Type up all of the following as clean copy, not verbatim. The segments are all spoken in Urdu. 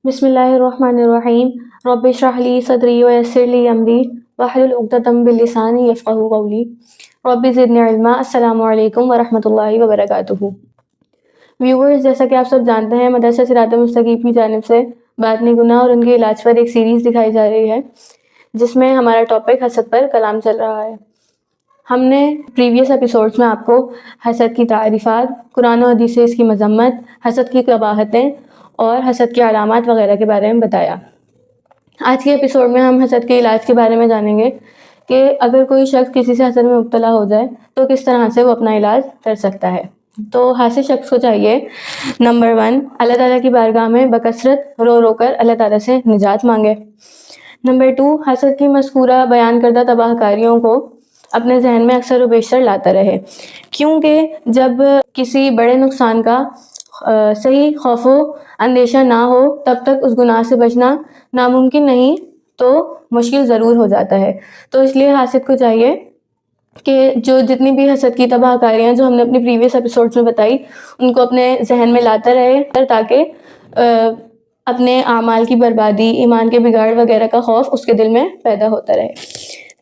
بسم اللہ الرحمن الرحیم رب اشرح لی صدری ویسر لی امری واحلل عقدۃ من لسانی یفقہوا قولی رب زدنی علما۔ السلام علیکم ورحمۃ اللہ وبرکاتہ۔ ویورز، جیسا کہ آپ سب جانتے ہیں، مدرسہ صراط مستقیم کی جانب سے باطنی گناہ اور ان کے علاج پر ایک سیریز دکھائی جا رہی ہے جس میں ہمارا ٹاپک حسد پر کلام چل رہا ہے۔ ہم نے پریویس ایپیسوڈز میں آپ کو حسد کی تعریفات، قرآن و حدیث سے اس کی مذمت، حسد کی قباحتیں اور حسد کی علامات وغیرہ کے بارے میں بتایا۔ آج کے ایپیسوڈ میں ہم حسد کے علاج کے بارے میں جانیں گے کہ اگر کوئی شخص کسی سے حسد میں مبتلا ہو جائے تو کس طرح سے وہ اپنا علاج کر سکتا ہے۔ تو حاسد شخص کو چاہیے نمبر 1، اللہ تعالیٰ کی بارگاہ میں بکثرت رو رو کر اللہ تعالیٰ سے نجات مانگے۔ نمبر 2، حسد کی مذکورہ بیان کردہ تباہ کاریوں کو اپنے ذہن میں اکثر و بیشتر لاتا رہے، کیونکہ جب کسی بڑے نقصان کا صحیح خوف و اندیشہ نہ ہو تب تک اس گناہ سے بچنا ناممکن نہیں تو مشکل ضرور ہو جاتا ہے۔ تو اس لیے حاسد کو چاہیے کہ جتنی بھی حسد کی تباہ کاریاں جو ہم نے اپنے پریویس ایپیسوڈز میں بتائی ان کو اپنے ذہن میں لاتا رہے تاکہ اپنے اعمال کی بربادی، ایمان کے بگاڑ وغیرہ کا خوف اس کے دل میں پیدا ہوتا رہے۔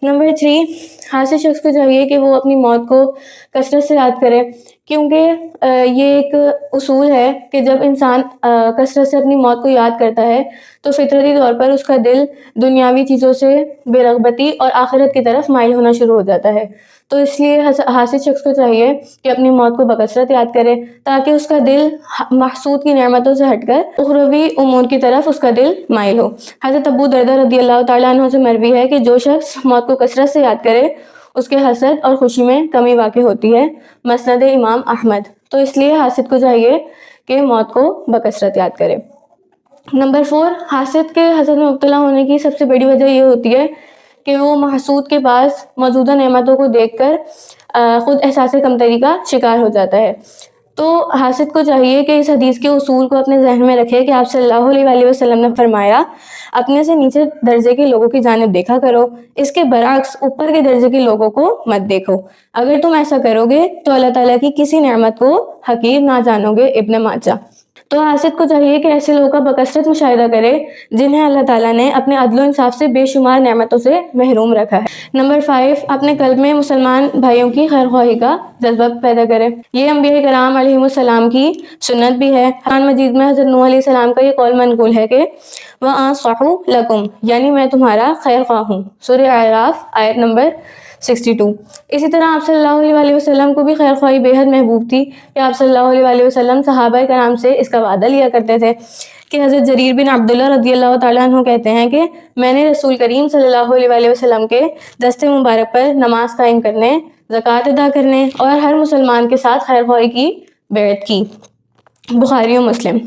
نمبر 3، حاسد شخص کو چاہیے کہ وہ اپنی موت کو کثرت سے یاد کرے، کیونکہ یہ ایک اصول ہے کہ جب انسان کثرت سے اپنی موت کو یاد کرتا ہے تو فطرتی طور پر اس کا دل دنیاوی چیزوں سے بے رغبتی اور آخرت کی طرف مائل ہونا شروع ہو جاتا ہے۔ تو اس لیے حاسد شخص کو چاہیے کہ اپنی موت کو بکثرت یاد کرے تاکہ اس کا دل محسود کی نعمتوں سے ہٹ کر اخروی امور کی طرف اس کا دل مائل ہو۔ حضرت ابو دردہ رضی اللہ تعالیٰ عنہ سے مروی ہے کہ جو شخص موت کو کثرت سے یاد کرے اس کے حسد اور خوشی میں کمی واقع ہوتی ہے، مسند امام احمد۔ تو اس لیے حاسد کو چاہیے کہ موت کو بکثرت یاد کرے۔ نمبر 4، حاسد کے حسد میں مبتلا ہونے کی سب سے بڑی وجہ یہ ہوتی ہے کہ وہ محسود کے پاس موجودہ نعمتوں کو دیکھ کر خود احساس کمتری کا شکار ہو جاتا ہے۔ تو حاسد کو چاہیے کہ اس حدیث کے اصول کو اپنے ذہن میں رکھے کہ آپ صلی اللہ علیہ وسلم نے فرمایا، اپنے سے نیچے درجے کے لوگوں کی جانب دیکھا کرو، اس کے برعکس اوپر کے درجے کے لوگوں کو مت دیکھو۔ اگر تم ایسا کرو گے تو اللہ تعالیٰ کی کسی نعمت کو حقیر نہ جانو گے۔ ابن ماجہ۔ تو حاسد کو چاہیے کہ ایسے لوگوں کا بکثرت مشاہدہ کرے جنہیں اللہ تعالیٰ نے اپنے عدل و انصاف سے بے شمار نعمتوں سے محروم رکھا ہے۔ نمبر 5، اپنے قلب میں مسلمان بھائیوں کی خیر خواہی کا جذبہ پیدا کرے۔ یہ انبیاء کرام علیہ السلام کی سنت بھی ہے۔ قرآن مجید میں حضرت نوح علیہ السلام کا یہ قول منقول ہے کہ وَأَنصَحُ لَكُمْ، یعنی میں تمہارا خیر خواہ ہوں۔ سورہ اعراف آیت نمبر 62۔ اسی طرح آپ صلی اللہ علیہ وسلم کو بھی خیر خواہی بے حد محبوب تھی کہ آپ صلی اللہ علیہ وسلم صحابہ کرام سے اس کا وعدہ لیا کرتے تھے کہ حضرت جریر بن عبداللہ رضی اللہ تعالیٰ عنہ کہتے ہیں کہ میں نے رسول کریم صلی اللہ علیہ وسلم کے دست مبارک پر نماز قائم کرنے، زکوٰۃ ادا کرنے اور ہر مسلمان کے ساتھ خیر خواہی کی بیعت کی۔ بخاری و مسلم۔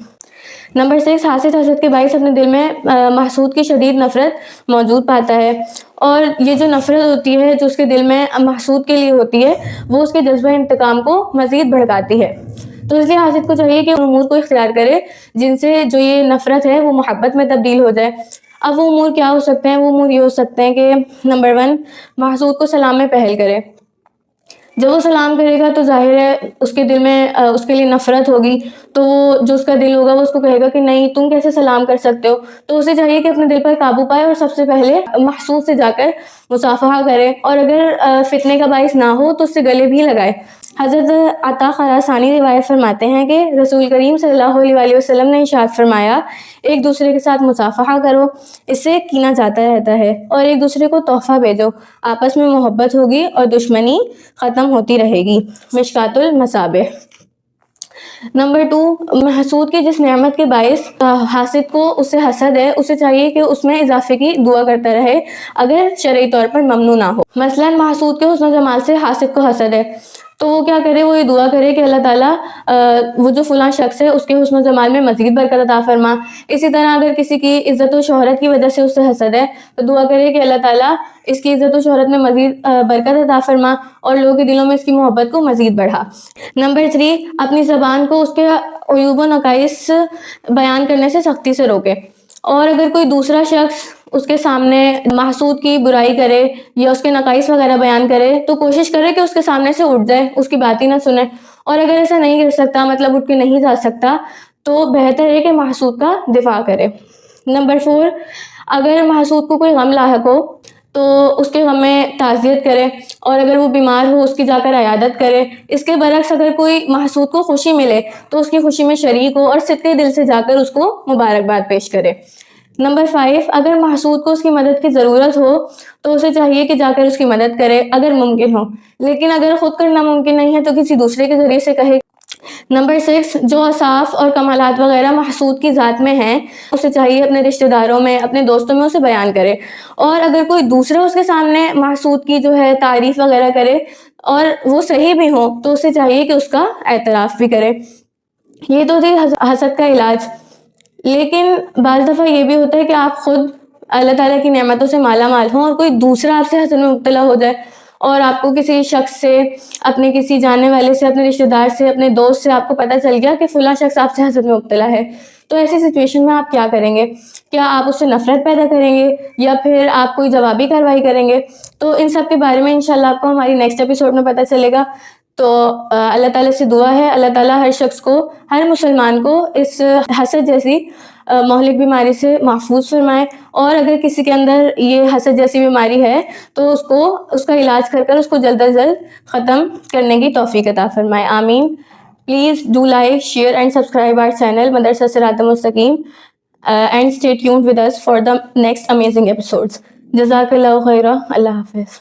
نمبر 6، حاسد کے باعث اپنے دل میں محسود کی شدید نفرت موجود پاتا ہے، اور یہ جو نفرت ہوتی ہے جو اس کے دل میں محسود کے لیے ہوتی ہے وہ اس کے جذبہ انتقام کو مزید بھڑکاتی ہے۔ تو اس لیے حاسد کو چاہیے کہ ان امور کو اختیار کرے جن سے جو یہ نفرت ہے وہ محبت میں تبدیل ہو جائے۔ اب وہ امور کیا ہو سکتے ہیں؟ وہ امور یہ ہو سکتے ہیں کہ نمبر 1، محسود کو سلام میں پہل کرے۔ جب وہ سلام کرے گا تو ظاہر ہے اس کے دل میں اس کے لیے نفرت ہوگی، تو وہ جو اس کا دل ہوگا وہ اس کو کہے گا کہ نہیں، تم کیسے سلام کر سکتے ہو۔ تو اسے چاہیے کہ اپنے دل پر قابو پائے اور سب سے پہلے محسود سے جا کر مصافحہ کرے، اور اگر فتنے کا باعث نہ ہو تو اس سے گلے بھی لگائے۔ حضرت عطا خراسانی روایت فرماتے ہیں کہ رسول کریم صلی اللہ علیہ وسلم نے ارشاد فرمایا، ایک دوسرے کے ساتھ مصافحہ کرو، اس سے کینہ جاتا رہتا ہے، اور ایک دوسرے کو تحفہ بھیجو، آپس میں محبت ہوگی اور دشمنی ختم ہوتی رہے گی۔ مشکات المصابیح۔ نمبر 2، محسود کی جس نعمت کے باعث حاسد کو اس سے حسد ہے، اسے چاہیے کہ اس میں اضافے کی دعا کرتا رہے اگر شرعی طور پر ممنوع نہ ہو۔ مثلا محسود کے حسن و جمال سے حاسد کو حسد ہے تو وہ کیا کرے؟ وہ یہ دعا کرے کہ اللہ تعالیٰ وہ جو فلاں شخص ہے اس کے حسن و جمال میں مزید برکت عطا فرما۔ اسی طرح اگر کسی کی عزت و شہرت کی وجہ سے اس سے حسد ہے تو دعا کرے کہ اللہ تعالیٰ اس کی عزت و شہرت میں مزید برکت عطا فرما اور لوگوں کے دلوں میں اس کی محبت کو مزید بڑھا۔ نمبر 3، اپنی زبان کو اس کے عیوب و نقائص بیان کرنے سے سختی سے روکے، اور اگر کوئی دوسرا شخص اس کے سامنے محسود کی برائی کرے یا اس کے نقائص وغیرہ بیان کرے تو کوشش کرے کہ اس کے سامنے سے اٹھ جائے، اس کی بات ہی نہ سنے، اور اگر ایسا نہیں کر سکتا، مطلب اٹھ کے نہیں جا سکتا، تو بہتر ہے کہ محسود کا دفاع کرے. نمبر 4، اگر محسود کو کوئی غم لاحق ہو تو اس کے غم میں تعزیت کرے، اور اگر وہ بیمار ہو اس کی جا کر عیادت کرے. اس کے برعکس اگر کوئی محسود کو خوشی ملے تو اس کی خوشی میں شریک ہو اور صدقے دل سے جا کر اس کو مبارکباد پیش کرے. نمبر 5، اگر محسود کو اس کی مدد کی ضرورت ہو تو اسے چاہیے کہ جا کر اس کی مدد کرے اگر ممکن ہو، لیکن اگر خود کرنا ممکن نہیں ہے تو کسی دوسرے کے ذریعے سے کہے. نمبر 6، جو اوصاف اور کمالات وغیرہ محسود کی ذات میں ہیں اسے چاہیے اپنے رشتہ داروں میں، اپنے دوستوں میں اسے بیان کرے. اور اگر کوئی دوسرا اس کے سامنے محسود کی جو ہے تعریف وغیرہ کرے اور وہ صحیح بھی ہو تو اسے چاہیے کہ اس کا اعتراف بھی کرے. یہ تو تھی حسد کا علاج. لیکن بعض دفعہ یہ بھی ہوتا ہے کہ آپ خود اللہ تعالیٰ کی نعمتوں سے مالا مال ہوں اور کوئی دوسرا آپ سے حسد میں مبتلا ہو جائے، اور آپ کو کسی شخص سے، اپنے کسی جاننے والے سے، اپنے رشتہ دار سے، اپنے دوست سے آپ کو پتہ چل گیا کہ فلاں شخص آپ سے حسد میں مبتلا ہے. تو ایسی سچویشن میں آپ کیا کریں گے؟ کیا آپ اس سے نفرت پیدا کریں گے یا پھر آپ کوئی جوابی کارروائی کریں گے؟ تو ان سب کے بارے میں انشاءاللہ آپ کو ہماری نیکسٹ ایپیسوڈ میں پتہ چلے گا. تو اللہ تعالیٰ سے دعا ہے اللہ تعالیٰ ہر شخص کو، ہر مسلمان کو اس حسد جیسی مہلک بیماری سے محفوظ فرمائے، اور اگر کسی کے اندر یہ حسد جیسی بیماری ہے تو اس کا علاج کر اس کو جلد از جلد ختم کرنے کی توفیق عطا فرمائے. آمین. Please do like, share and subscribe our channel Madrasa Sirat Mustaqim and stay tuned with us for the next amazing episodes. Jazakallahu khaira. Allah Hafiz.